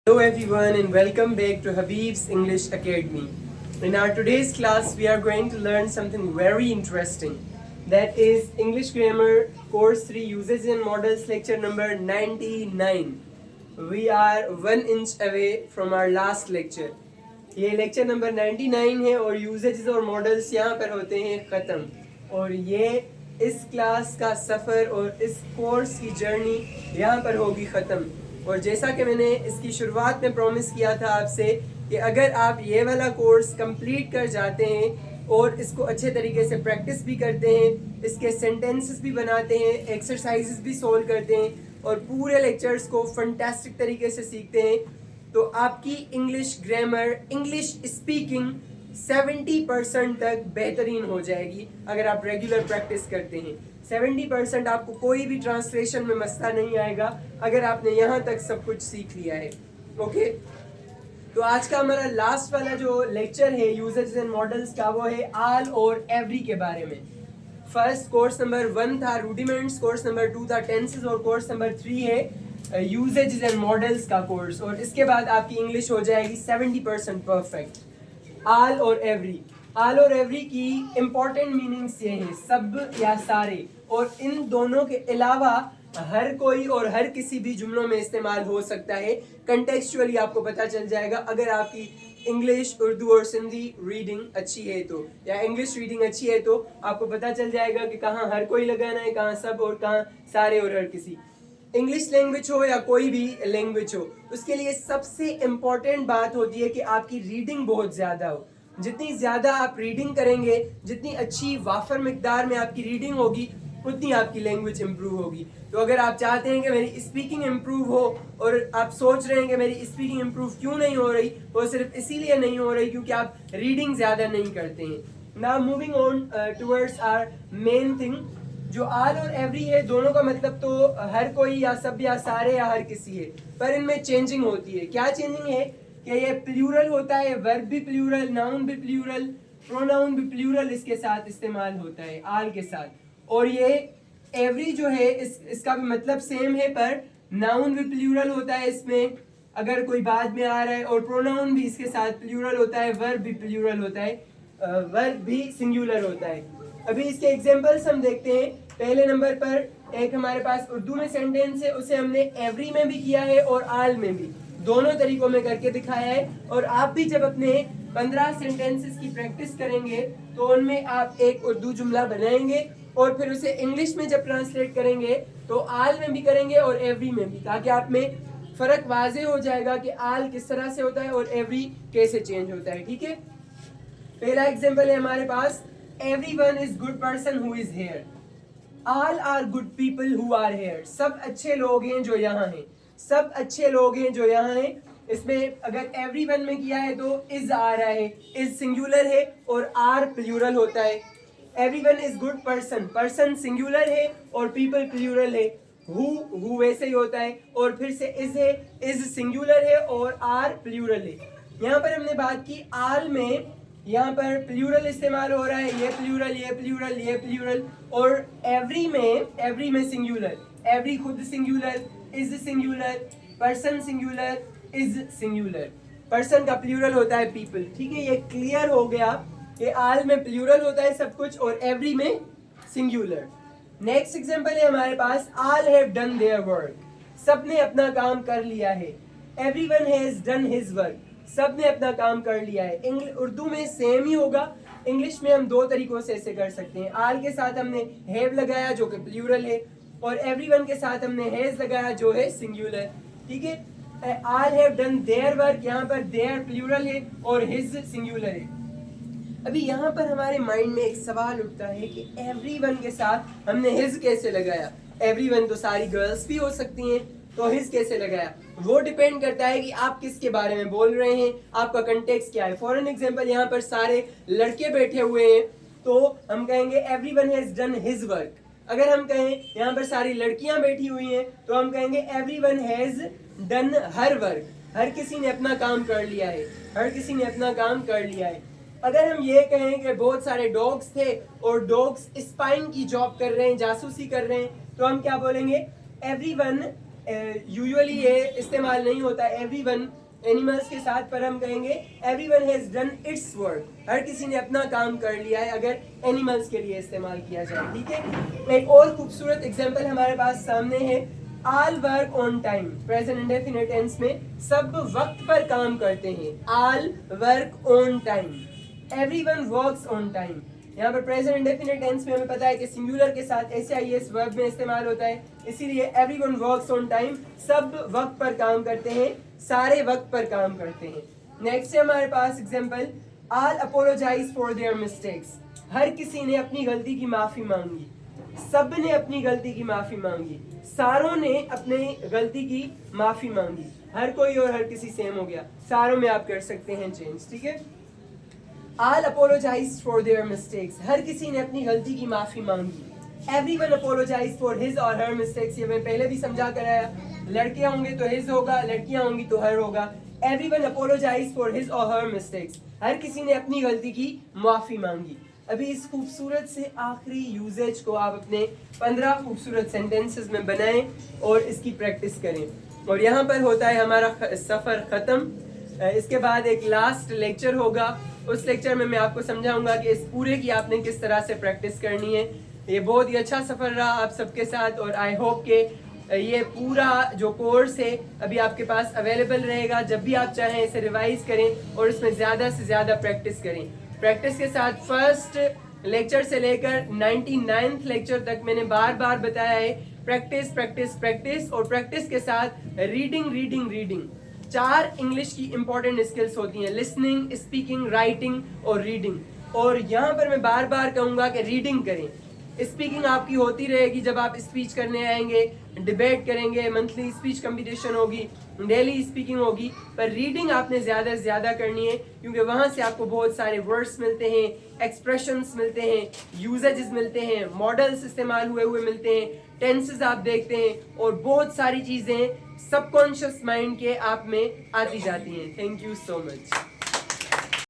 Hello everyone and welcome back to Habib's English Academy. In our today's class we are going to learn something very interesting, that is English Grammar Course 3 Usages and Models lecture number 99. We are 1 inch away from our last lecture. ये lecture number 99 है और usages और models यहाँ पर होते हैं ख़त्म और ये इस क्लास का सफ़र और इस कोर्स की जर्नी यहाँ पर होगी ख़त्म। और जैसा कि मैंने इसकी शुरुआत में प्रॉमिस किया था आपसे कि अगर आप ये वाला कोर्स कंप्लीट कर जाते हैं और इसको अच्छे तरीके से प्रैक्टिस भी करते हैं, इसके सेंटेंसेस भी बनाते हैं, एक्सरसाइजेस भी सोल्व करते हैं और पूरे लेक्चर्स को फंटास्टिक तरीके से सीखते हैं, तो आपकी इंग्लिश ग्रामर, इंग्लिश स्पीकिंग 70% तक बेहतरीन हो जाएगी अगर आप रेगुलर प्रैक्टिस करते हैं। 70% आपको कोई भी ट्रांसलेशन में मसला नहीं आएगा अगर आपने यहाँ तक सब कुछ सीख लिया है। ओके, तो आज का हमारा लास्ट वाला जो लेक्चर है यूजेस एंड मॉडल्स का, वो है आल और एवरी के बारे में। फर्स्ट कोर्स नंबर 1 था रूडिमेंट्स, कोर्स नंबर 2 था टेंसेस और कोर्स नंबर 3 है यूजेज एंड मॉडल्स का कोर्स। और इसके बाद आपकी इंग्लिश हो जाएगी 70% परफेक्ट। आल और एवरी, आल और एवरी की इम्पॉर्टेंट मीनिंग्स ये हैं, सब या सारे, और इन दोनों के अलावा हर कोई और हर किसी भी जुमलों में इस्तेमाल हो सकता है। कंटेक्चुअली आपको पता चल जाएगा अगर आपकी इंग्लिश, उर्दू और सिंधी रीडिंग अच्छी है तो, या इंग्लिश रीडिंग अच्छी है तो आपको पता चल जाएगा कि कहाँ हर कोई लगाना है, कहाँ सब और कहाँ सारे और हर किसी। इंग्लिश लैंग्वेज हो या कोई भी लैंग्वेज हो, उसके लिए सबसे इम्पॉर्टेंट बात होती है कि आपकी रीडिंग बहुत ज़्यादा हो। जितनी ज़्यादा आप रीडिंग करेंगे, जितनी अच्छी वाफर मिकदार में आपकी रीडिंग होगी, उतनी आपकी लैंग्वेज इम्प्रूव होगी। तो अगर आप चाहते हैं कि मेरी स्पीकिंग इम्प्रूव हो और आप सोच रहे हैं कि मेरी स्पीकिंग इम्प्रूव क्यों नहीं हो रही, वो सिर्फ इसीलिए नहीं हो रही क्योंकि आप रीडिंग ज़्यादा नहीं करते हैं। Now moving on towards our main thing, जो आल और एवरी है, दोनों का मतलब तो हर कोई या सब या सारे या हर किसी है, पर इनमें चेंजिंग होती है। क्या चेंजिंग है कि ये प्लूरल होता है, वर्ब भी प्लूरल, नाउन भी प्लूरल, प्रोनाउन भी प्लूरल इसके साथ इस्तेमाल होता है आल के साथ। और ये एवरी जो है इसका भी मतलब सेम है, पर नाउन भी प्लूरल होता है इसमें अगर कोई बाद में आ रहा है, और प्रोनाउन भी इसके साथ प्लूरल होता है, वर्ब भी प्लूरल होता है, वर्ब भी सिंगुलर होता है। अभी इसके एग्जांपल्स हम देखते हैं। पहले नंबर पर एक हमारे पास उर्दू में सेंटेंस है, उसे हमने एवरी में भी किया है और आल में भी, दोनों तरीकों में करके दिखाया है। और आप भी जब अपने 15 सेंटेंसेस की प्रैक्टिस करेंगे तो उनमें आप एक उर्दू जुमला बनाएंगे और फिर उसे इंग्लिश में जब ट्रांसलेट करेंगे तो आल में भी करेंगे और एवरी में भी, ताकि आप में फ़र्क वाजे हो जाएगा कि आल किस तरह से होता है और एवरी कैसे चेंज होता है। ठीक है, पहला एग्जाम्पल है हमारे पास, everyone is good person who is here, all are good people who are here। सब अच्छे लोग हैं जो यहाँ हैं, सब अच्छे लोग हैं जो यहाँ हैं। इसमें अगर everyone में किया है तो is आ रहा है, is सिंगुलर है और are प्लूरल होता है। everyone is good person, person singular है और people प्लूरल है। who वैसे ही होता है और फिर से is है, is सिंगुलर है और are प्लूरल है। यहाँ पर हमने बात की आल में, यहाँ पर प्लूरल इस्तेमाल हो रहा है, ये प्लूरल, ये प्लूरल, ये प्लूरल, और एवरी में सिंगुलर, एवरी खुद singular, is singular, person singular, is singular, person का प्लूरल होता है पीपल। ठीक है, ये क्लियर हो गया कि आल में प्लूरल होता है सब कुछ और एवरी में सिंगुलर। नेक्स्ट एग्जांपल है हमारे पास, all have done their work, सब ने अपना काम कर लिया है। Everyone has done his work, सब ने अपना काम कर लिया है। उर्दू में सेम ही होगा, इंग्लिश में हम दो तरीकों से ऐसे कर सकते हैं। आल के साथ हमने हैव लगाया जो कि प्लूरल है, और एवरीवन के साथ हमने हैज लगाया जो है सिंगुलर। ठीक है, आल हैव डन देयर वर्क, यहाँ पर देयर प्लूरल है और हिज सिंगुलर है। अभी यहाँ पर हमारे माइंड में एक सवाल उठता है कि एवरीवन के साथ हमने हिज कैसे लगाया। एवरीवन तो सारी गर्ल्स भी हो सकती हैं, तो हिज कैसे लगाया? वो डिपेंड करता है कि आप किसके बारे में बोल रहे हैं, आपका कंटेक्स्ट क्या है। फॉर एन एग्जांपल, यहाँ पर सारे लड़के बैठे हुए हैं तो हम कहेंगे everyone has done his work. अगर हम कहें यहाँ पर सारी लड़कियां बैठी हुई हैं तो हम कहेंगे everyone has done her work, हर किसी ने अपना काम कर लिया है, हर किसी ने अपना काम कर लिया है। अगर हम ये कहें कि बहुत सारे डॉग्स थे और डॉग्स स्पाइंग की जॉब कर रहे हैं, जासूसी कर रहे हैं, तो हम क्या बोलेंगे? एवरीवन यूजुअली ये इस्तेमाल नहीं होता एवरीवन एनिमल्स के साथ, पर हम कहेंगे everyone has done its work, हर किसी ने अपना काम कर लिया है, अगर एनिमल्स के लिए इस्तेमाल किया जाए। ठीक है, एक और खूबसूरत एग्जांपल हमारे पास सामने है, all work on time. Present indefinite tense में सब वक्त पर काम करते हैं, all work on time, everyone works on time. यहाँ पर प्रेजेंट इंडेफिनिट टेंस में हमें पता है कि सिंगुलर के साथ SIS वर्ब में इस्तेमाल होता है, इसीलिए एवरीवन वर्क्स ऑन टाइम, सब वक्त पर काम करते हैं, सारे वक्त पर काम करते हैं। नेक्स्ट है हमारे पास example, all apologise for their mistakes. हर किसी ने अपनी गलती की माफी मांगी, सब ने अपनी गलती की माफी मांगी, सारों ने अपनी गलती की माफी मांगी। हर कोई और हर किसी सेम हो गया, सारों में आप कर सकते हैं चेंज। ठीक है, all apologise for their mistakes, हर किसी ने अपनी गलती की माफी मांगी। एवरीवन अपोलोजाइज फॉर हिज और हर मिस्टेक्स, ये मैं पहले भी समझा कर आया, लड़के होंगे तो हिज होगा, लड़कियां होंगी तो हर होगा। एवरीवन अपोलोजाइज फॉर हिज और हर मिस्टेक्स, हर किसी ने अपनी गलती की माफी मांगी। अभी इस खूबसूरत से आखिरी यूजेज को आप अपने 15 खूबसूरत सेंटेंसेस में बनाएं और इसकी प्रैक्टिस करें। और यहाँ पर होता है हमारा सफ़र ख़त्म। इसके बाद एक लास्ट लेक्चर होगा, उस लेक्चर में मैं आपको समझाऊंगा कि इस पूरे की आपने किस तरह से प्रैक्टिस करनी है। ये बहुत ही अच्छा सफ़र रहा आप सबके साथ, और आई होप के ये पूरा जो कोर्स है अभी आपके पास अवेलेबल रहेगा। जब भी आप चाहें इसे रिवाइज करें और इसमें ज़्यादा से ज़्यादा प्रैक्टिस करें। प्रैक्टिस के साथ फर्स्ट लेक्चर से लेकर 99th लेक्चर तक मैंने बार बार बताया है, प्रैक्टिस प्रैक्टिस प्रैक्टिस, और प्रैक्टिस के साथ रीडिंग रीडिंग रीडिंग। 4 इंग्लिश की इंपॉर्टेंट स्किल्स होती हैं, लिसनिंग, स्पीकिंग, राइटिंग और रीडिंग। और यहाँ पर मैं बार बार कहूँगा कि रीडिंग करें। स्पीकिंग आपकी होती रहेगी जब आप स्पीच करने आएंगे, डिबेट करेंगे, मंथली स्पीच कंपटीशन होगी, डेली स्पीकिंग होगी, पर रीडिंग आपने ज़्यादा से ज़्यादा करनी है, क्योंकि वहाँ से आपको बहुत सारे वर्ड्स मिलते हैं, एक्सप्रेशंस मिलते हैं, यूजेजेस मिलते हैं, मॉडल्स इस्तेमाल हुए मिलते हैं, टेंसेस आप देखते हैं, और बहुत सारी चीज़ें सबकॉन्शियस माइंड के आप में आती जाती हैं। Thank you so much.